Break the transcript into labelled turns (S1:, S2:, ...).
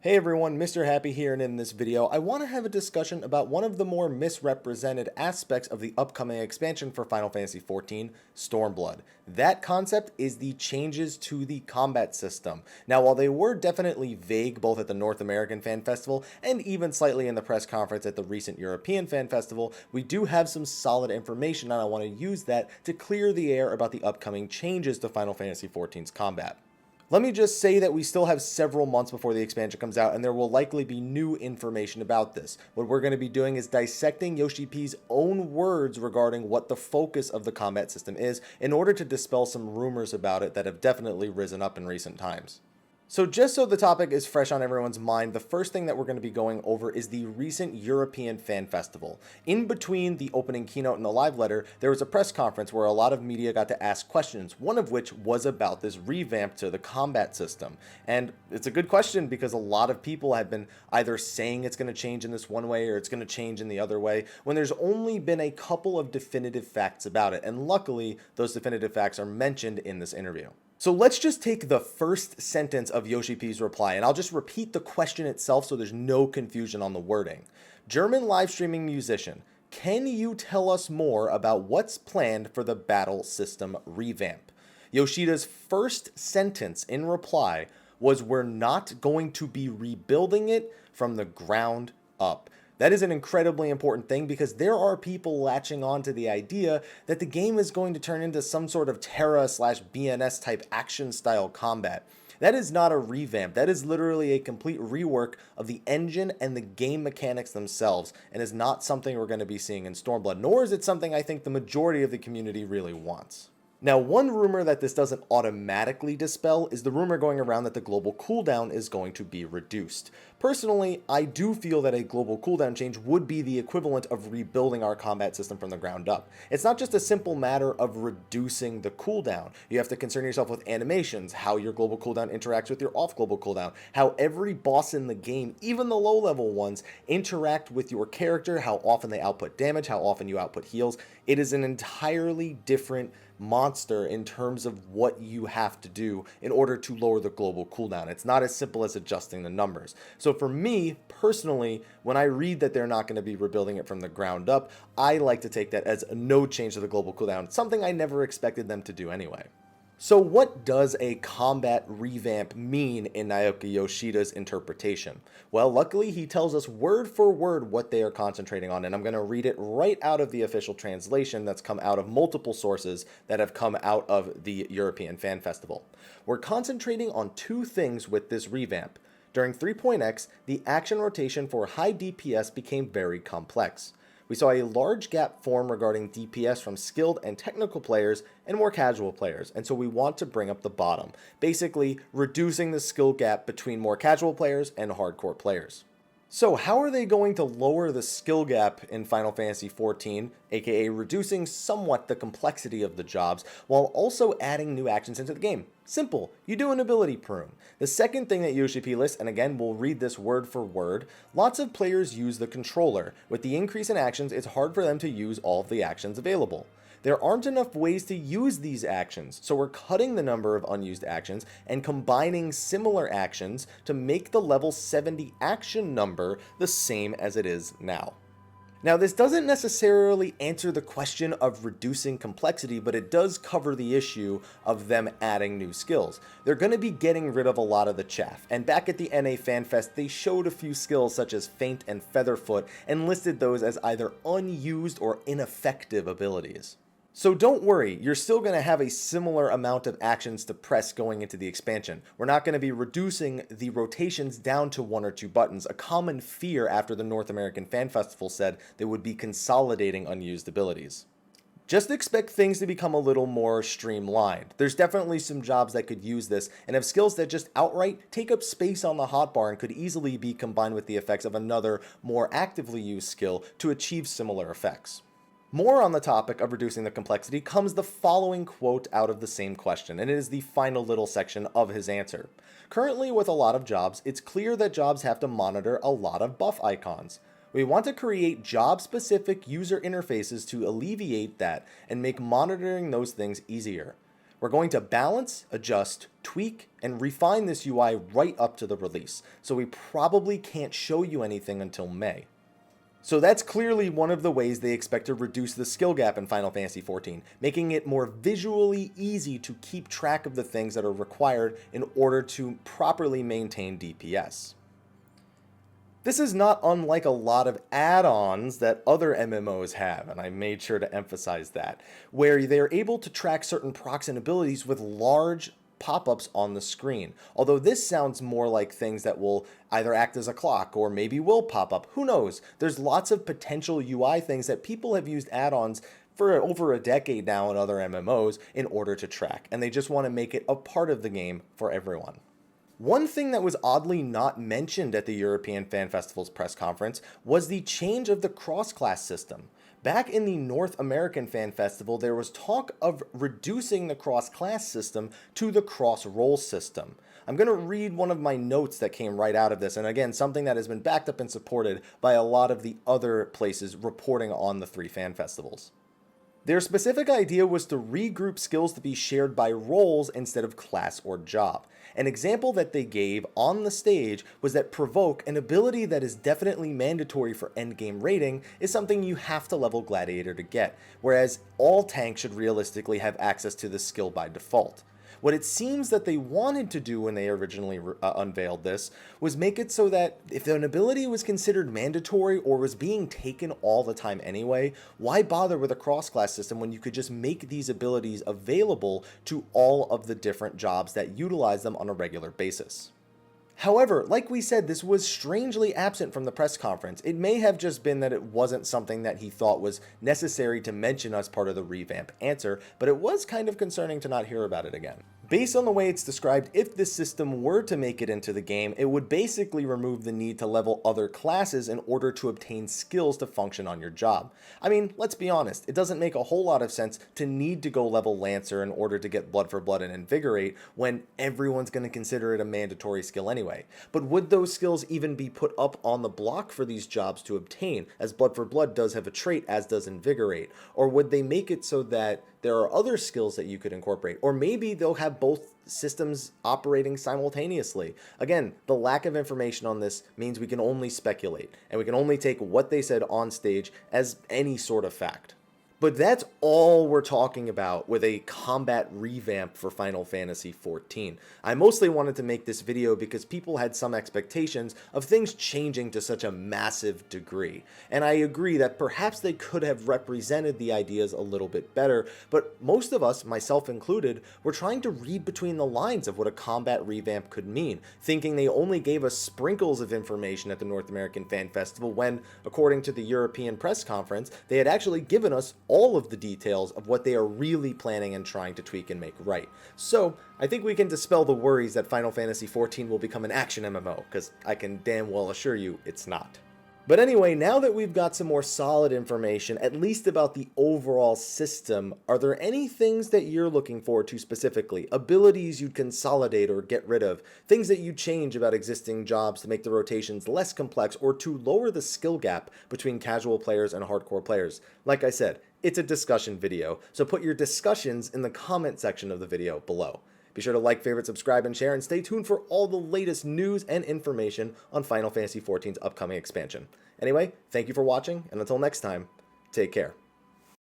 S1: Hey everyone, Mr. Happy here, and in this video, I want to have a discussion about one of the more misrepresented aspects of the upcoming expansion for Final Fantasy XIV, Stormblood. That concept is the changes to the combat system. Now, while they were definitely vague both at the North American Fan Festival and even slightly in the press conference at the recent European Fan Festival, we do have some solid information, and I want to use that to clear the air about the upcoming changes to Final Fantasy XIV's combat. Let me just say that we still have several months before the expansion comes out, and there will likely be new information about this. What we're going to be doing is dissecting Yoshi P's own words regarding what the focus of the combat system is in order to dispel some rumors about it that have definitely risen up in recent times. So just so the topic is fresh on everyone's mind, the first thing that we're going to be going over is the recent European Fan Festival. In between the opening keynote and the live letter, there was a press conference where a lot of media got to ask questions, one of which was about this revamp to the combat system. And it's a good question because a lot of people have been either saying it's going to change in this one way or it's going to change in the other way, when there's only been a couple of definitive facts about it. And luckily, those definitive facts are mentioned in this interview. So let's just take the first sentence of Yoshi P's reply, and I'll just repeat the question itself so there's no confusion on the wording. German live streaming musician, can you tell us more about what's planned for the battle system revamp? Yoshida's first sentence in reply was, we're not going to be rebuilding it from the ground up. That is an incredibly important thing because there are people latching on to the idea that the game is going to turn into some sort of Terra/BNS type action style combat. That is not a revamp. That is literally a complete rework of the engine and the game mechanics themselves, and is not something we're going to be seeing in Stormblood, nor is it something I think the majority of the community really wants. Now, one rumor that this doesn't automatically dispel is the rumor going around that the global cooldown is going to be reduced. Personally, I do feel that a global cooldown change would be the equivalent of rebuilding our combat system from the ground up. It's not just a simple matter of reducing the cooldown. You have to concern yourself with animations, how your global cooldown interacts with your off global cooldown, how every boss in the game, even the low level ones, interact with your character, how often they output damage, how often you output heals. It is an entirely different monster in terms of what you have to do in order to lower the global cooldown. It's not as simple as adjusting the numbers. So for me, personally, when I read that they're not going to be rebuilding it from the ground up, I like to take that as no change to the global cooldown, something I never expected them to do anyway. So what does a combat revamp mean in Naoki Yoshida's interpretation? Well, luckily he tells us word for word what they are concentrating on, and I'm going to read it right out of the official translation that's come out of multiple sources that have come out of the European Fan Festival. We're concentrating on two things with this revamp. During 3.x, the action rotation for high DPS became very complex. We saw a large gap form regarding DPS from skilled and technical players and more casual players, and so we want to bring up the bottom, basically reducing the skill gap between more casual players and hardcore players. So how are they going to lower the skill gap in Final Fantasy XIV, aka reducing somewhat the complexity of the jobs, while also adding new actions into the game? Simple, you do an ability prune. The second thing that Yoshi P lists, and again we'll read this word for word, lots of players use the controller. With the increase in actions, it's hard for them to use all of the actions available. There aren't enough ways to use these actions, so we're cutting the number of unused actions and combining similar actions to make the level 70 action number the same as it is now. Now, this doesn't necessarily answer the question of reducing complexity, but it does cover the issue of them adding new skills. They're going to be getting rid of a lot of the chaff, and back at the NA Fan Fest, they showed a few skills such as Feint and Featherfoot and listed those as either unused or ineffective abilities. So don't worry, you're still going to have a similar amount of actions to press going into the expansion. We're not going to be reducing the rotations down to 1 or 2 buttons, a common fear after the North American Fan Festival said they would be consolidating unused abilities. Just expect things to become a little more streamlined. There's definitely some jobs that could use this and have skills that just outright take up space on the hotbar and could easily be combined with the effects of another, more actively used skill to achieve similar effects. More on the topic of reducing the complexity comes the following quote out of the same question, and it is the final little section of his answer. Currently, with a lot of jobs, it's clear that jobs have to monitor a lot of buff icons. We want to create job-specific user interfaces to alleviate that and make monitoring those things easier. We're going to balance, adjust, tweak, and refine this UI right up to the release, so we probably can't show you anything until May. So that's clearly one of the ways they expect to reduce the skill gap in Final Fantasy XIV, making it more visually easy to keep track of the things that are required in order to properly maintain DPS. This is not unlike a lot of add-ons that other MMOs have, and I made sure to emphasize that, where they're able to track certain procs and abilities with large pop-ups on the screen. Although this sounds more like things that will either act as a clock or maybe will pop up. Who knows? There's lots of potential UI things that people have used add-ons for over a decade now in other MMOs in order to track, and they just want to make it a part of the game for everyone. One thing that was oddly not mentioned at the European Fan Festival's press conference was the change of the cross-class system. Back in the North American Fan Festival, there was talk of reducing the cross-class system to the cross-role system. I'm going to read one of my notes that came right out of this, and again, something that has been backed up and supported by a lot of the other places reporting on the 3 fan festivals. Their specific idea was to regroup skills to be shared by roles instead of class or job. An example that they gave on the stage was that Provoke, an ability that is definitely mandatory for endgame rating, is something you have to level Gladiator to get, whereas all tanks should realistically have access to this skill by default. What it seems that they wanted to do when they originally unveiled this was make it so that if an ability was considered mandatory or was being taken all the time anyway, why bother with a cross-class system when you could just make these abilities available to all of the different jobs that utilize them on a regular basis? However, like we said, this was strangely absent from the press conference. It may have just been that it wasn't something that he thought was necessary to mention as part of the revamp answer, but it was kind of concerning to not hear about it again. Based on the way it's described, if this system were to make it into the game, it would basically remove the need to level other classes in order to obtain skills to function on your job. I mean, let's be honest, it doesn't make a whole lot of sense to need to go level Lancer in order to get Blood for Blood and Invigorate when everyone's going to consider it a mandatory skill anyway. But would those skills even be put up on the block for these jobs to obtain, as Blood for Blood does have a trait, as does Invigorate? Or would they make it so that there are other skills that you could incorporate? Or maybe they'll have both systems operating simultaneously. Again, the lack of information on this means we can only speculate, and we can only take what they said on stage as any sort of fact. But that's all we're talking about with a combat revamp for Final Fantasy XIV. I mostly wanted to make this video because people had some expectations of things changing to such a massive degree. And I agree that perhaps they could have represented the ideas a little bit better, but most of us, myself included, were trying to read between the lines of what a combat revamp could mean, thinking they only gave us sprinkles of information at the North American Fan Festival when, according to the European press conference, they had actually given us all of the details of what they are really planning and trying to tweak and make right. So I think we can dispel the worries that Final Fantasy XIV will become an action MMO, because I can damn well assure you it's not. But anyway, now that we've got some more solid information, at least about the overall system, are there any things that you're looking forward to specifically? Abilities you'd consolidate or get rid of? Things that you'd change about existing jobs to make the rotations less complex or to lower the skill gap between casual players and hardcore players? Like I said, it's a discussion video, so put your discussions in the comment section of the video below. Be sure to like, favorite, subscribe, and share, and stay tuned for all the latest news and information on Final Fantasy XIV's upcoming expansion. Anyway, thank you for watching, and until next time, take care.